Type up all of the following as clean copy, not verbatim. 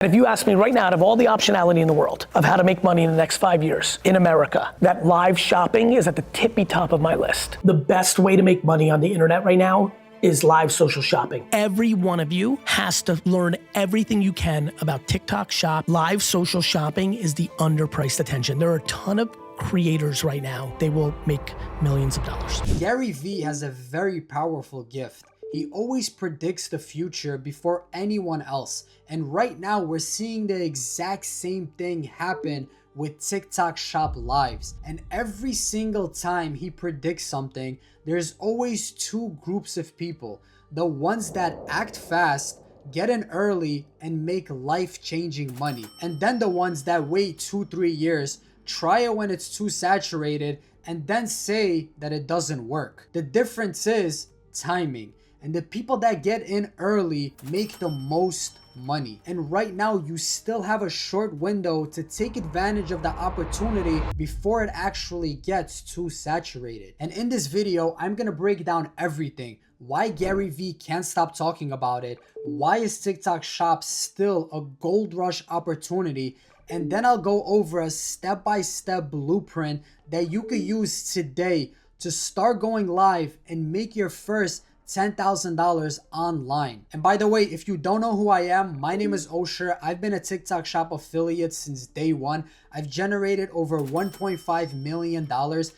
If you ask me right now, out of all the optionality in the world of how to make money in the next 5 years in America, that live shopping is at the tippy top of my list. The best way to make money on the internet right now is live social shopping. Every one of you has to learn everything you can about TikTok Shop. Live social shopping is the underpriced attention. There are a ton of creators right now. They will make millions of dollars. Gary Vee has a very powerful gift. He always predicts the future before anyone else. And right now we're seeing the exact same thing happen with TikTok Shop Lives. And every single time he predicts something, there's always two groups of people. The ones that act fast, get in early, and make life-changing money. And then the ones that wait 2-3 years, try it when it's too saturated, and then say that it doesn't work. The difference is timing. And the people that get in early make the most money. And right now you still have a short window to take advantage of the opportunity before it actually gets too saturated. And in this video, I'm gonna break down everything. Why Gary Vee can't stop talking about it. Why is TikTok Shop still a gold rush opportunity? And then I'll go over a step-by-step blueprint that you could use today to start going live and make your first $10,000 online. And by the way, if you don't know who I am, my name is Osher. I've been a TikTok Shop affiliate since day one. I've generated over $1.5 million,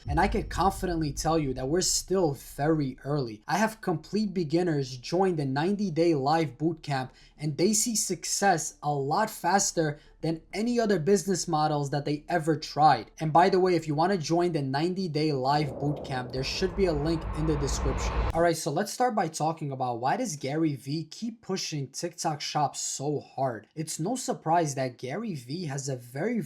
and I can confidently tell you that we're still very early. I have complete beginners join the 90-day live bootcamp, and they see success a lot faster than any other business models that they ever tried. And by the way, if you want to join the 90-day live bootcamp, there should be a link in the description. All right, so let's start by talking about why does Gary Vee keep pushing TikTok Shop so hard? It's no surprise that Gary Vee has a very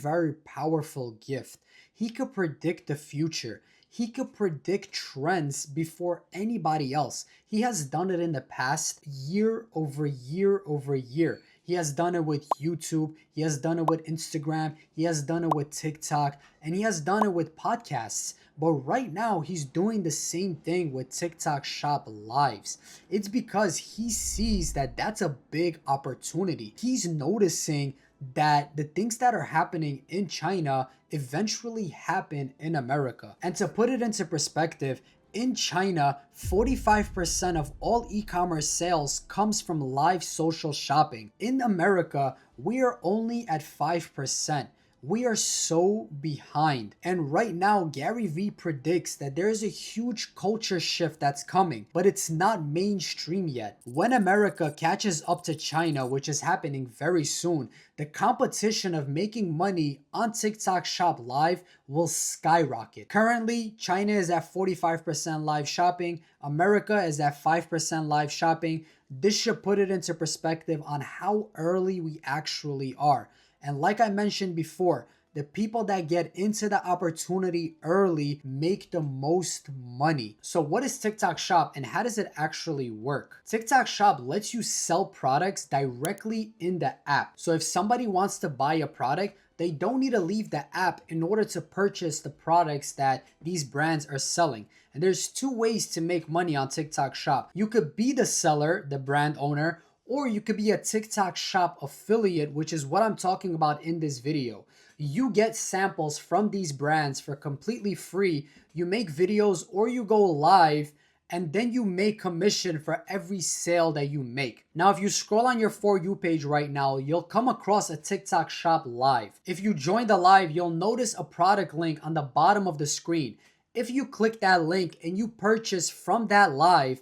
powerful gift. He could predict the future. He could predict trends before anybody else. He has done it in the past year over year over year. He has done it with YouTube, he has done it with Instagram, he has done it with TikTok, and he has done it with podcasts. But right now, he's doing the same thing with TikTok Shop Lives. It's because he sees that that's a big opportunity. He's noticing that the things that are happening in China eventually happen in America. And to put it into perspective, in China, 45% of all e-commerce sales comes from live social shopping. In America, we are only at 5%. We are so behind. And right now, Gary Vee predicts that there is a huge culture shift that's coming, but it's not mainstream yet. When America catches up to China, which is happening very soon, the competition of making money on TikTok Shop Live will skyrocket. Currently, China is at 45% live shopping. America is at 5% live shopping. This should put it into perspective on how early we actually are. And like I mentioned before, the people that get into the opportunity early make the most money. So what is TikTok Shop and how does it actually work? TikTok Shop lets you sell products directly in the app. So if somebody wants to buy a product, they don't need to leave the app in order to purchase the products that these brands are selling. And there's two ways to make money on TikTok Shop. You could be the seller, the brand owner, or you could be a TikTok Shop affiliate, which is what I'm talking about in this video. You get samples from these brands for completely free. You make videos or you go live, and then you make commission for every sale that you make. Now, if you scroll on your For You page right now, you'll come across a TikTok Shop Live. If you join the live, you'll notice a product link on the bottom of the screen. If you click that link and you purchase from that live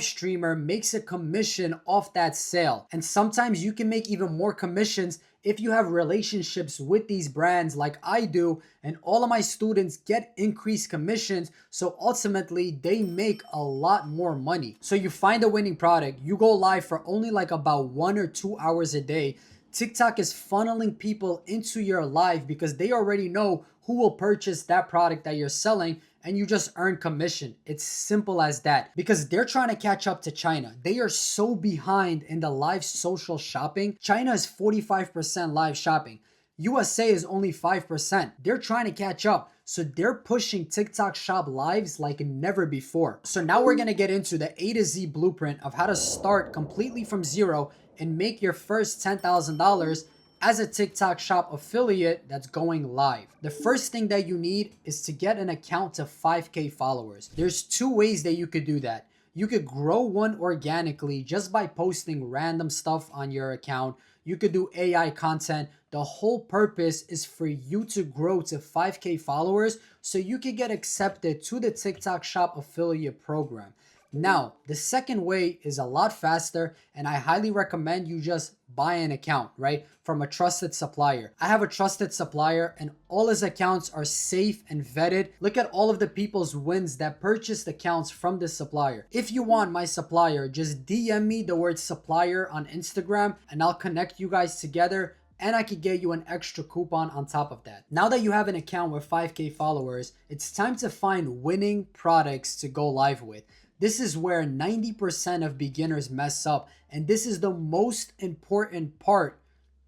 streamer makes a commission off that sale. And sometimes you can make even more commissions if you have relationships with these brands like I do, and all of my students get increased commissions, so ultimately they make a lot more money. So you find a winning product, you go live for only like about 1 or 2 hours a day. TikTok is funneling people into your live because they already know who will purchase that product that you're selling, and you just earn commission. It's simple as that, because they're trying to catch up to China. They are so behind in the live social shopping. China is 45% live shopping. USA is only 5%. They're trying to catch up. So they're pushing TikTok Shop Lives like never before. So now we're gonna get into the A to Z blueprint of how to start completely from zero and make your first $10,000 as a TikTok shop affiliate that's going live. The first thing that you need is to get an account to 5K followers. There's two ways that you could do that. You could grow one organically just by posting random stuff on your account. You could do AI content. The whole purpose is for you to grow to 5K followers so you can get accepted to the TikTok shop affiliate program. Now, the second way is a lot faster, and I highly recommend you just buy an account, right? From a trusted supplier. I have a trusted supplier and all his accounts are safe and vetted. Look at all of the people's wins that purchased accounts from this supplier. If you want my supplier, just DM me the word supplier on Instagram and I'll connect you guys together, and I could get you an extra coupon on top of that. Now that you have an account with 5K followers, it's time to find winning products to go live with. This is where 90% of beginners mess up, and this is the most important part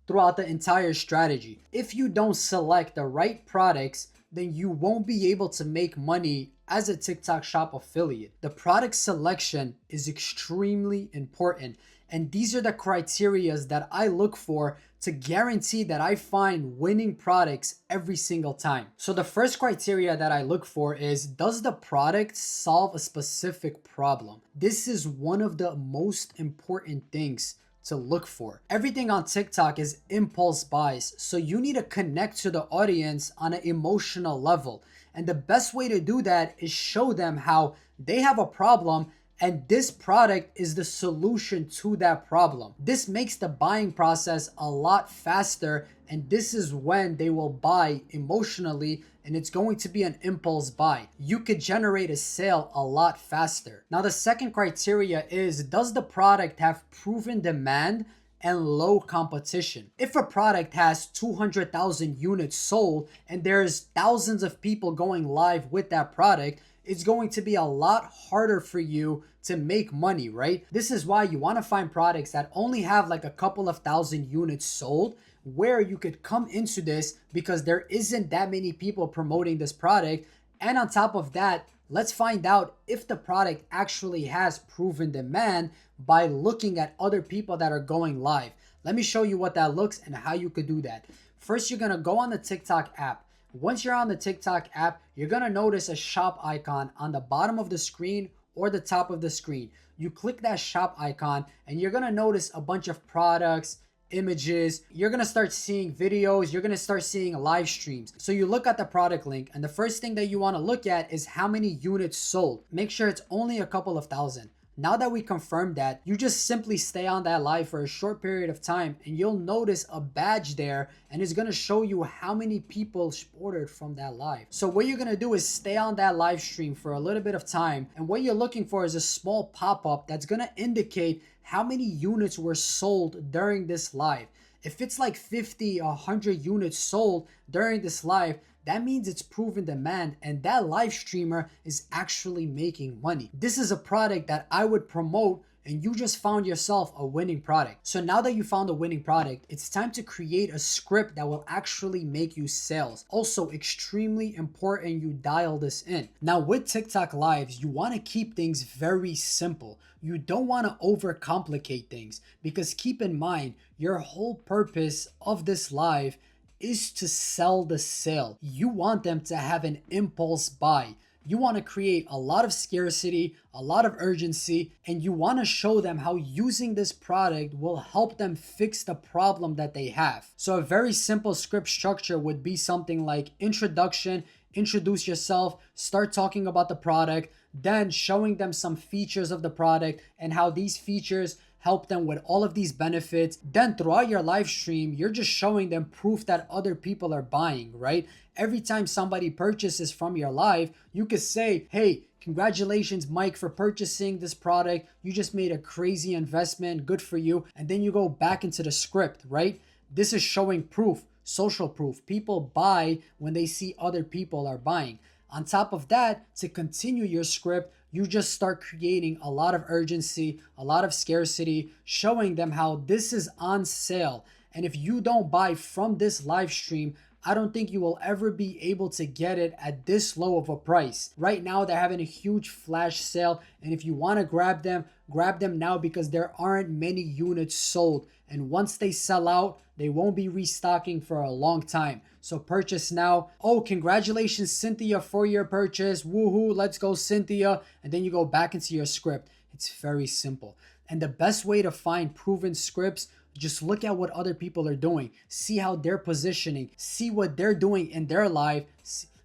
throughout the entire strategy. If you don't select the right products, then you won't be able to make money as a TikTok shop affiliate. The product selection is extremely important, and these are the criteria that I look for to guarantee that I find winning products every single time. So the first criteria that I look for is, does the product solve a specific problem? This is one of the most important things to look for. Everything on TikTok is impulse buys, so you need to connect to the audience on an emotional level. And the best way to do that is show them how they have a problem and this product is the solution to that problem. This makes the buying process a lot faster, and this is when they will buy emotionally, and it's going to be an impulse buy. You could generate a sale a lot faster. Now, the second criteria is, does the product have proven demand and low competition? If a product has 200,000 units sold and there's thousands of people going live with that product, it's going to be a lot harder for you to make money, right? This is why you want to find products that only have like a couple of thousand units sold, where you could come into this because there isn't that many people promoting this product. And on top of that, let's find out if the product actually has proven demand by looking at other people that are going live. Let me show you what that looks and how you could do that. First, you're going to go on the TikTok app. Once you're on the TikTok app, you're going to notice a shop icon on the bottom of the screen or the top of the screen. You click that shop icon and you're going to notice a bunch of products, images. You're going to start seeing videos. You're going to start seeing live streams. So you look at the product link, and the first thing that you want to look at is how many units sold. Make sure it's only a couple of thousand. Now that we confirmed that, you just simply stay on that live for a short period of time and you'll notice a badge there, and it's going to show you how many people ordered from that live. So what you're going to do is stay on that live stream for a little bit of time, and what you're looking for is a small pop-up that's going to indicate how many units were sold during this live. If it's like 50 or 100 units sold during this live, that means it's proven demand and that live streamer is actually making money. This is a product that I would promote, and you just found yourself a winning product. So now that you found a winning product, it's time to create a script that will actually make you sales. Also, extremely important you dial this in. Now with TikTok lives, you want to keep things very simple. You don't want to overcomplicate things, because keep in mind, your whole purpose of this live is to sell the sale. You want them to have an impulse buy. You want to create a lot of scarcity, a lot of urgency, and you want to show them how using this product will help them fix the problem that they have. So a very simple script structure would be something like introduction, introduce yourself, start talking about the product, then showing them some features of the product and how these features help them with all of these benefits. Then throughout your live stream, you're just showing them proof that other people are buying, right? Every time somebody purchases from your live, you could say, hey, congratulations, Mike, for purchasing this product. You just made a crazy investment. Good for you. And then you go back into the script, right? This is showing proof, social proof. People buy when they see other people are buying. On top of that, to continue your script, you just start creating a lot of urgency, a lot of scarcity, showing them how this is on sale. And if you don't buy from this live stream I don't think you will ever be able to get it at this low of a price. Right now, they're having a huge flash sale, and if you want to grab them now because there aren't many units sold. And once they sell out, they won't be restocking for a long time. So purchase now. Oh, congratulations, Cynthia, for your purchase. Woohoo, let's go, Cynthia. And then you go back into your script. It's very simple. And the best way to find proven scripts, just look at what other people are doing. See how they're positioning. See what they're doing in their life.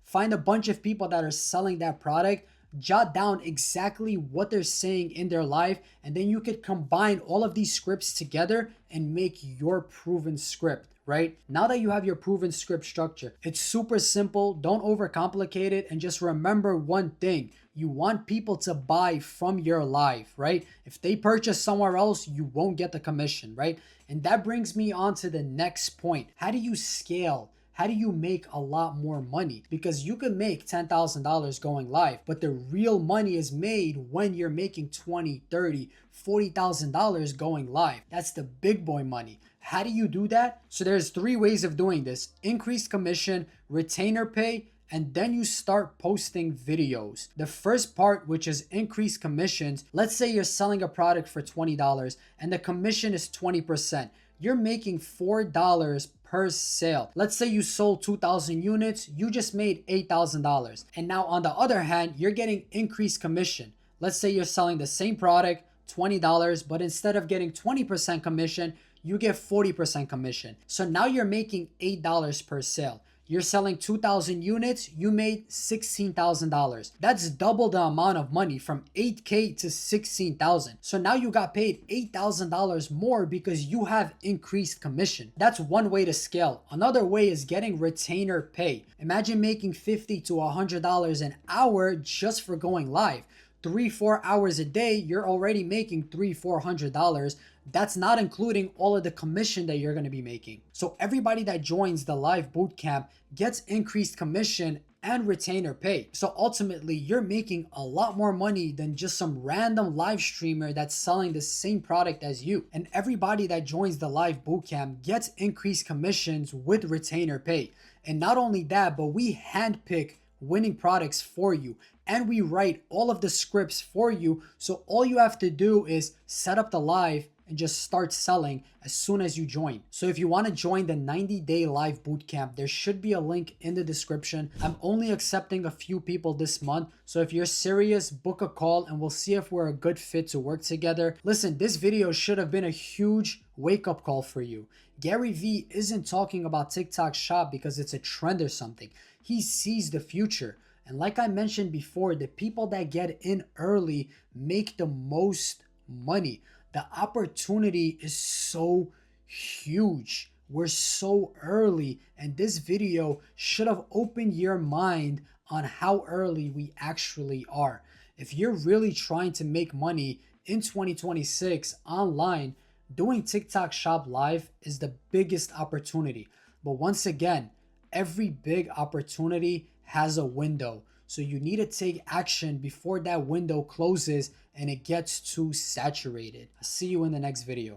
Find a bunch of people that are selling that product. Jot down exactly what they're saying in their life, and then you could combine all of these scripts together and make your proven script, right? Now that you have your proven script structure, it's super simple. Don't overcomplicate it, and just remember one thing. You want people to buy from your live, right? If they purchase somewhere else, you won't get the commission, right? And that brings me on to the next point. How do you scale? How do you make a lot more money? Because you can make $10,000 going live, but the real money is made when you're making $20, $30, $40,000 going live. That's the big boy money. How do you do that? So there's 3 ways of doing this: increased commission, retainer pay, and then you start posting videos. The first part, which is increased commissions, let's say you're selling a product for $20 and the commission is 20%. You're making $4 per sale. Let's say you sold 2,000 units, you just made $8,000. And now on the other hand, you're getting increased commission. Let's say you're selling the same product, $20, but instead of getting 20% commission, you get 40% commission. So now you're making $8 per sale. You're selling 2,000 units, you made $16,000. That's double the amount of money, from $8K to $16,000. So now you got paid $8,000 more because you have increased commission. That's one way to scale. Another way is getting retainer pay. Imagine making $50 to $100 an hour just for going live. 3-4 hours a day, you're already making $300-$400. That's not including all of the commission that you're going to be making. So everybody that joins the live bootcamp gets increased commission and retainer pay. So ultimately, you're making a lot more money than just some random live streamer that's selling the same product as you. And everybody that joins the live bootcamp gets increased commissions with retainer pay. And not only that, but we handpick winning products for you, and we write all of the scripts for you. So all you have to do is set up the live and just start selling as soon as you join. So if you want to join the 90-day live bootcamp, there should be a link in the description. I'm only accepting a few people this month, so if you're serious, book a call and we'll see if we're a good fit to work together. Listen, this video should have been a huge wake-up call for you. Gary Vee isn't talking about TikTok Shop because it's a trend or something. He sees the future. And like I mentioned before, the people that get in early make the most money. The opportunity is so huge. We're so early, and this video should have opened your mind on how early we actually are. If you're really trying to make money in 2026 online, doing TikTok Shop Live is the biggest opportunity. But once again, every big opportunity has a window. So you need to take action before that window closes and it gets too saturated. I'll see you in the next video.